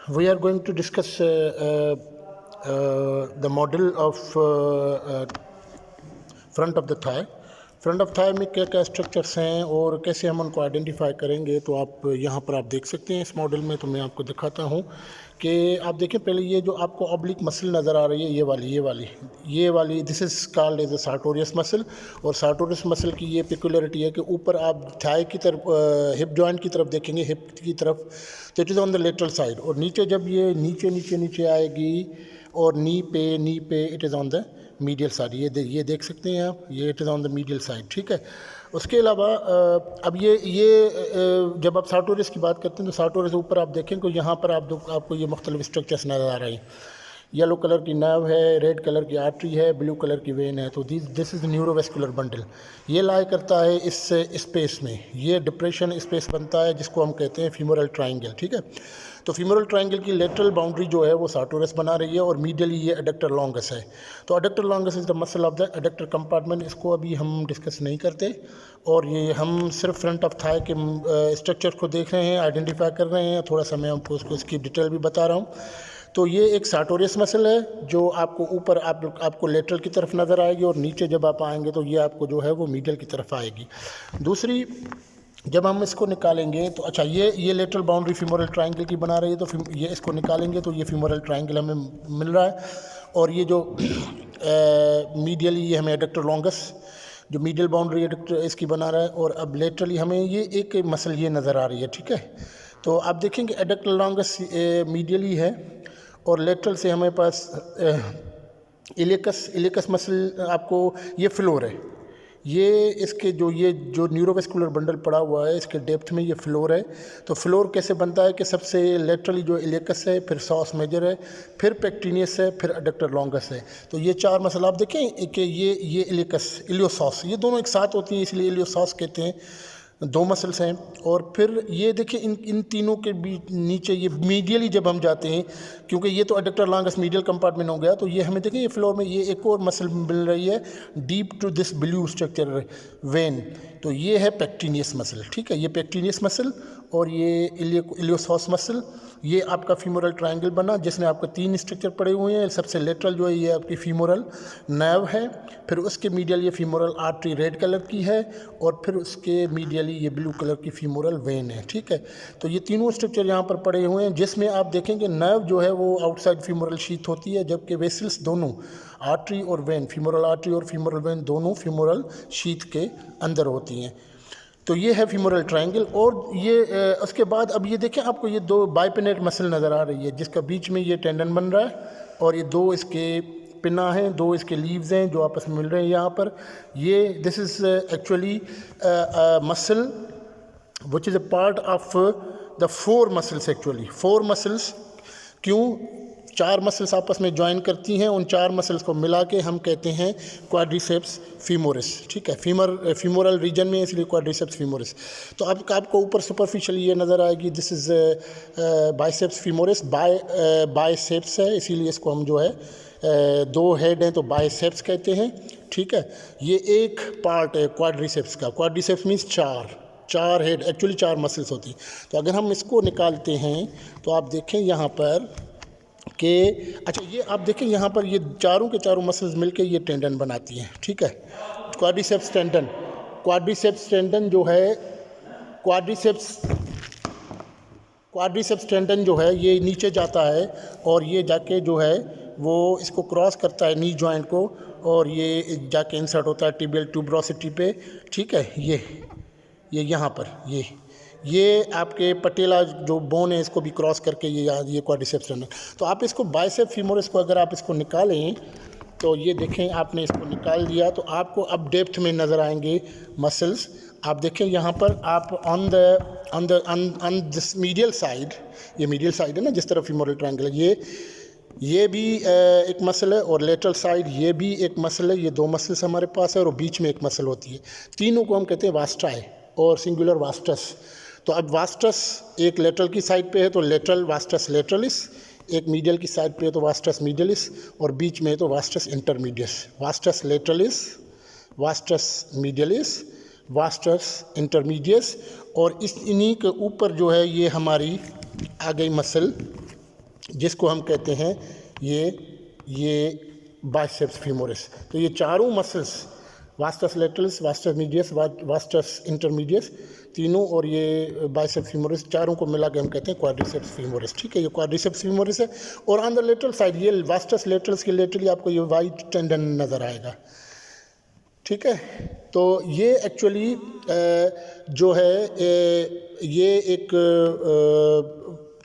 we are going to discuss the model of front of the thigh. Front of thigh में क्या क्या structures हैं और कैसे हम उनको आइडेंटिफाई करेंगे, तो आप यहाँ पर आप देख सकते हैं इस मॉडल में। तो मैं आपको दिखाता हूँ कि आप देखें, पहले ये जो आपको ऑब्लिक मसल नज़र आ रही है, ये वाली this is called as a sartorius muscle. और सार्टोरियस मसल की ये पिकुलरिटी है कि ऊपर आप थाई की तरफ, हिप जॉइंट की तरफ देखेंगे, हिप की तरफ, तो it is on the lateral side. और नीचे जब ये नीचे आएगी और नी पे it is on the medial side. ये देख सकते हैं आप, ये it is on the medial side, ठीक है। उसके अलावा अब जब आप सार्टोरियस की बात करते हैं तो सार्टोरियस ऊपर आप देखें तो यहाँ पर आपको ये मुख्तलिफ स्ट्रक्चर्स नज़र आ रही हैं। येलो कलर की नर्व है, रेड कलर की आर्टरी है, ब्लू कलर की वेन है। तो दिस इज़ न्यूरोवेस्कुलर बंडल। ये लाई करता है इस स्पेस में, ये डिप्रेशन स्पेस बनता है जिसको हम कहते हैं फीमोरल ट्राइंगल, ठीक है। तो फीमोरल ट्राइंगल की लेटरल बाउंड्री जो है वो सार्टोरस बना रही है और मीडियली ये एडक्टर लॉन्गस है। तो adductor longus is the muscle of the adductor compartment. इसको अभी हम डिस्कस नहीं करते और ये हम सिर्फ फ्रंट ऑफ थाई के स्ट्रक्चर को देख रहे हैं, आइडेंटिफाई कर रहे हैं। थोड़ा सा मैं आपको उसको इसकी डिटेल भी बता रहा हूँ। तो ये एक सार्टोरियस मसल है जो आपको ऊपर आपको लेटरल की तरफ नज़र आएगी और नीचे जब आप आएंगे तो ये आपको जो है वो मीडियल की तरफ आएगी। दूसरी, जब हम इसको निकालेंगे तो अच्छा, ये लेटरल बाउंड्री फीमोरल ट्रायंगल की बना रही है, तो ये इसको निकालेंगे तो ये फीमोरल ट्रायंगल हमें मिल रहा है। और ये जो मीडियली ये हमें एडक्टर लॉन्गस, जो मीडियल बाउंड्री एडक्टर इसकी बना रहा है, और अब लेटरली हमें ये एक मसल ये नज़र आ रही है, ठीक है। तो आप देखेंगे एडक्टर लॉन्गस मीडियली है और लेटरल से हमारे पास इलेकस मसल, आपको ये फ्लोर है, ये इसके जो न्यूरोवेस्कुलर बंडल पड़ा हुआ है इसके डेप्थ में ये फ्लोर है। तो फ्लोर कैसे बनता है कि सबसे लेटरली जो इलेकस है, फिर सॉस मेजर है, फिर पेक्टिनियस है, फिर एडक्टर लॉन्गस है। तो ये चार मसल आप देखें कि ये इलेकस, इलियोसॉस, ये दोनों एक साथ होती हैं इसलिए इलियोसॉस कहते हैं। दो मसल्स हैं। और फिर ये देखिए इन तीनों के बीच नीचे ये मीडियली जब हम जाते हैं, क्योंकि ये तो एडक्टर लॉन्गस मीडियल कंपार्टमेंट हो गया, तो ये हमें देखिए ये फ्लोर में ये एक और मसल मिल रही है deep to this blue structure vein. तो ये है पेक्टिनियस मसल, ठीक है। ये पेक्टिनियस मसल और ये इलियोसॉस मसल, ये आपका फीमोरल ट्रायंगल बना जिसमें आपको तीन स्ट्रक्चर पड़े हुए हैं। सबसे लेटरल जो है ये आपकी फीमोरल नर्व है, फिर उसके मीडियल ये फीमोरल आर्टरी रेड कलर की है, और फिर उसके मीडियली ये ब्लू कलर की फीमोरल वेन है, ठीक है। तो ये तीनों स्ट्रक्चर यहाँ पर पड़े हुए हैं जिसमें आप देखेंगे नर्व जो है वो आउटसाइड फीमोरल शीथ होती है, जबकि वेसल्स दोनों आर्टरी और वेन, फीमोरल आर्टरी और फीमोरल वेन दोनों फीमोरल शीथ के अंदर होती हैं। तो ये है फीमोरल ट्रायंगल। और ये उसके बाद अब ये देखें आपको ये दो बाइपिनेट मसल नज़र आ रही है जिसका बीच में ये टेंडन बन रहा है, और ये दो इसके पिना हैं, दो इसके लीव्स हैं जो आपस में मिल रहे हैं यहाँ पर। ये this is actually muscle which is a part of the four muscles. Actually four muscles, क्यों चार मसल्स आपस में ज्वाइन करती हैं, उन चार मसल्स को मिला के हम कहते हैं क्वाड्रिसेप्स फीमोरिस, ठीक है। फीमोरल रीजन में इसलिए क्वाड्रिसेप्स फीमोरिस। तो आपको ऊपर सुपरफिशियल ये नज़र आएगी, this is biceps femoris, biceps है इसीलिए इसको हम जो है दो हेड हैं तो बाइसेप्स कहते हैं, ठीक है। ये एक पार्ट है क्वाड्रिसेप्स का। क्वाड्रिसेप्स मीन्स चार हेड, एक्चुअली चार मसल्स होती हैं। तो अगर हम इसको निकालते हैं तो आप देखें यहाँ पर कि अच्छा, ये आप देखें यहाँ पर ये चारों के चारों मसल्स मिलके ये टेंडन बनाती हैं, ठीक है। क्वाड्रिसेप्स टेंडन जो है, क्वाड्रिसेप्स टेंडन जो है ये नीचे जाता है और ये जाके जो है वो इसको क्रॉस करता है नी जॉइंट को, और ये जाके इंसर्ट होता है टिबियल ट्यूबरोसिटी पे, ठीक है। ये यहाँ पर ये आपके पटेला जो बोन है इसको भी क्रॉस करके ये क्वाड्रिसेप्स टेंडन। तो आप इसको बाइसेप फीमोरिस को अगर आप इसको निकालें तो ये देखें आपने इसको निकाल दिया तो आपको अब डेप्थ में नज़र आएंगे मसल्स। आप देखें यहाँ पर आप ऑन दिस मीडियल साइड, ये मीडियल साइड है ना जिस तरफ फीमोरल ट्रायंगल है, ये भी एक मसल है, और लेटरल साइड ये भी एक मसल है। ये दो मसल्स हमारे पास है और बीच में एक मसल होती है। तीनों को हम कहते हैं वास्टाई और सिंगुलर वास्टस। तो अब वास्टस एक लेटरल की साइड पे है तो लेटरल वास्टस लेटरलिस, एक मीडियल की साइड पे है तो वास्टस मीडियलिस, और बीच में है तो vastus intermedius. Vastus lateralis, vastus medialis, vastus intermedius, और इन्हीं के ऊपर जो है ये हमारी आ गई मसल जिसको हम कहते हैं ये बाइसेप्स फीमोरिस। तो ये चारों muscles, vastus lateralis, vastus medius, vastus intermedius, तीनों और ये बाइसेप्स फीमोरिस, चारों को मिला के हम कहते हैं क्वाड्रिसेप्स फीमोरिस। ठीक है, ये क्वाड्रिसेप्स फीमोरिस है। और ऑन द लेटरल साइड ये वास्टस लेटरलिस के लेटरली आपको ये वाइट टेंडन नज़र आएगा। ठीक है, तो ये एक्चुअली जो है ये एक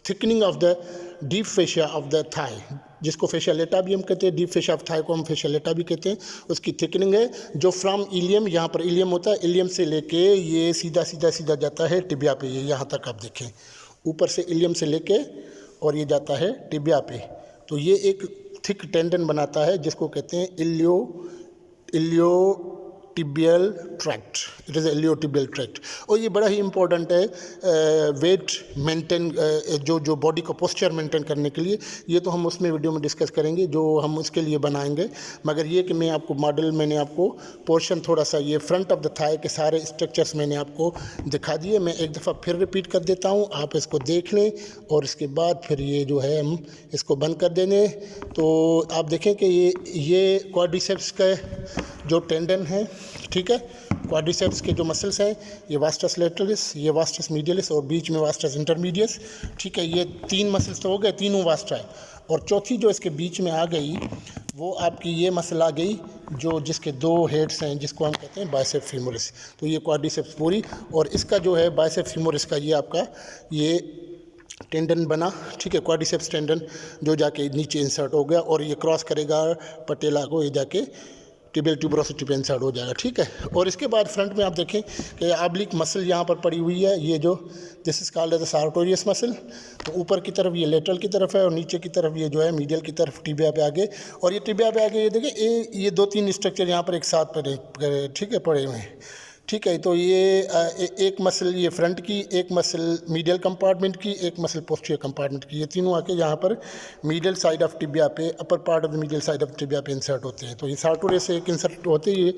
thickening of the deep fascia of the thigh, जिसको फेशिया लेटा भी हम कहते हैं, डीप फेशिया ऑफ थाई को हम फेशिया लेटा भी कहते हैं, उसकी थिकनिंग है जो फ्रॉम इलियम, यहाँ पर इलियम होता है, इलियम से लेके ये सीधा सीधा सीधा जाता है टिबिया पे। ये यहाँ तक आप देखें, ऊपर से इलियम से लेके और ये जाता है टिबिया पे। तो ये एक थिक टेंडन बनाता है जिसको कहते हैं iliotibial tract. It is iliotibial tract. और ये बड़ा ही इंपॉर्टेंट है वेट मेंटेन, जो बॉडी का पोस्चर मेंटेन करने के लिए। ये तो हम उसमें वीडियो में डिस्कस करेंगे जो हम उसके लिए बनाएंगे, मगर ये कि मैं आपको मॉडल, मैंने आपको पोर्शन थोड़ा सा ये फ्रंट ऑफ द थाई के सारे स्ट्रक्चर्स मैंने आपको दिखा दिए। मैं एक दफ़ा फिर रिपीट कर देता हूँ, आप इसको देख लें और इसके बाद फिर ये जो है हम इसको बंद कर देंगे। तो आप देखें कि ये क्वाड्रिसेप्स का जो टेंडन है, ठीक है, क्वाड्रिसेप्स के जो मसल्स हैं, ये वास्टस लेटरलिस, ये वास्टस मीडियलिस और बीच में वास्टस इंटरमीडियस। ठीक है, ये तीन मसल्स तो हो गए, तीनों वास्टा है। और चौथी जो इसके बीच में आ गई वो आपकी ये मसल आ गई जो जिसके दो हेड्स हैं, जिसको हम कहते हैं बाइसेप्स फीमोरिस। तो ये क्वाड्रिसेप्स पूरी, और इसका जो है बाइसेप्स फीमोरिस का ये आपका ये टेंडन बना। ठीक है, क्वाड्रिसेप्स टेंडन जो जाके नीचे इंसर्ट हो गया और ये क्रॉस करेगा पटेला को, ये जाके टिबियल ट्यूबरोसिटी पे इंसर्ट हो जाएगा। ठीक है, और इसके बाद फ्रंट में आप देखें कि ऑब्लिक मसल यहाँ पर पड़ी हुई है, ये जो this is called as sartorius muscle. तो ऊपर की तरफ ये लेटरल की तरफ है और नीचे की तरफ ये जो है मीडियल की तरफ टिबिया पे आगे। और ये टिबिया पे आगे ये देखिए ये दो तीन स्ट्रक्चर यहाँ पर एक साथ पड़े, ठीक है, पड़े हुए हैं। ठीक है, तो ये एक मसल ये फ्रंट की, एक मसल मीडियल कंपार्टमेंट की, एक मसल पोस्टीरियर कंपार्टमेंट की, ये तीनों आके यहाँ पर मीडियल साइड ऑफ टिबिया पे, upper part of the medial side of tibia पे इंसर्ट होते हैं। तो ये सार्टोरियस से एक इंसर्ट होते हैं,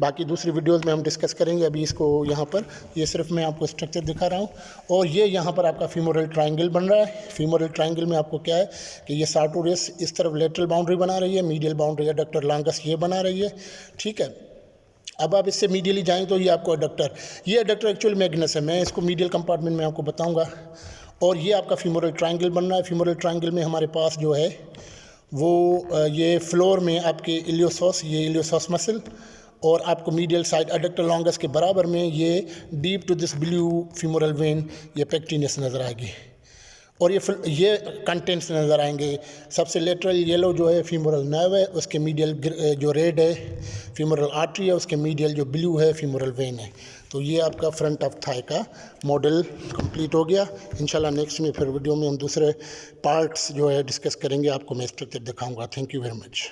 बाकी दूसरी वीडियोस में हम डिस्कस करेंगे। अभी इसको यहाँ पर ये सिर्फ मैं आपको स्ट्रक्चर दिखा रहा हूँ। और ये यहाँ पर आपका फीमोरल ट्राइंगल बन रहा है। फीमोरल ट्राइंगल में आपको क्या है कि ये सार्टोरियस इस तरफ लेटरल बाउंड्री बना रही है, मीडियल बाउंड्री एडक्टर लॉन्गस ये बना रही है। ठीक है, अब आप इससे मीडियली जाएँ तो ये आपको एडक्टर, ये एडक्टर एक्चुअल मैग्नस है, मैं इसको मीडियल कंपार्टमेंट में आपको बताऊंगा। और ये आपका फीमोरल ट्रायंगल बन रहा है। फीमोरल ट्रायंगल में हमारे पास जो है वो ये फ्लोर में आपके इलियोसॉस, ये इलियोसॉस मसल, और आपको मीडियल साइड एडक्टर लॉन्गस के बराबर में ये deep to this blue femoral vein, ये पेक्टिनस नज़र आएगी। और ये कंटेंट्स नज़र आएंगे। सबसे लेटरल येलो जो है फीमोरल नर्व है, उसके मीडियल जो रेड है फीमोरल आर्टरी है, उसके मीडियल जो ब्लू है फीमोरल वेन है। तो ये आपका फ्रंट ऑफ थाई का मॉडल कंप्लीट हो गया। इंशाल्लाह नेक्स्ट में फिर वीडियो में हम दूसरे पार्ट्स जो है डिस्कस करेंगे, आपको मैं स्ट्रक्चर दिखाऊंगा। Thank you very much.